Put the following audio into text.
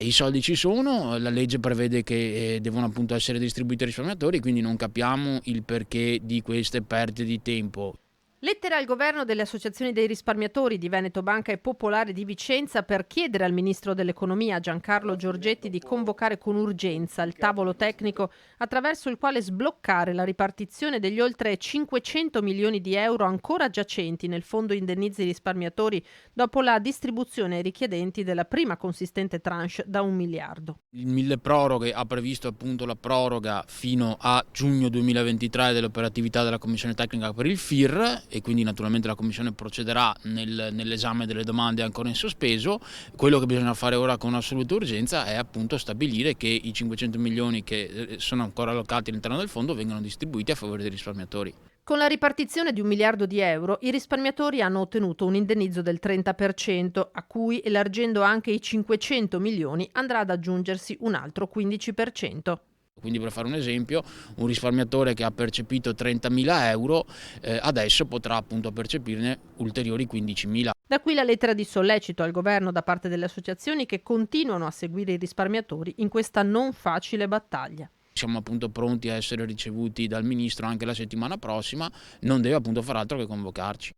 I soldi ci sono, la legge prevede che devono appunto essere distribuiti ai risparmiatori, quindi non capiamo il perché di queste perdite di tempo. Lettera al governo delle associazioni dei risparmiatori di Veneto Banca e Popolare di Vicenza per chiedere al ministro dell'economia Giancarlo Giorgetti di convocare con urgenza il tavolo tecnico attraverso il quale sbloccare la ripartizione degli oltre 500 milioni di euro ancora giacenti nel fondo indennizi risparmiatori dopo la distribuzione ai richiedenti della prima consistente tranche da 1 miliardo. Il mille proroghe ha previsto appunto la proroga fino a giugno 2023 dell'operatività della Commissione Tecnica per il FIR e quindi naturalmente la Commissione procederà nell'esame delle domande ancora in sospeso. Quello che bisogna fare ora con assoluta urgenza è appunto stabilire che i 500 milioni che sono ancora allocati all'interno del fondo vengano distribuiti a favore dei risparmiatori. Con la ripartizione di 1 miliardo di euro, i risparmiatori hanno ottenuto un indennizzo del 30%, a cui, elargendo anche i 500 milioni, andrà ad aggiungersi un altro 15%. Quindi per fare un esempio, un risparmiatore che ha percepito 30.000 euro adesso potrà appunto percepirne ulteriori 15.000. Da qui la lettera di sollecito al governo da parte delle associazioni che continuano a seguire i risparmiatori in questa non facile battaglia. Siamo appunto pronti a essere ricevuti dal Ministro anche la settimana prossima, non deve appunto far altro che convocarci.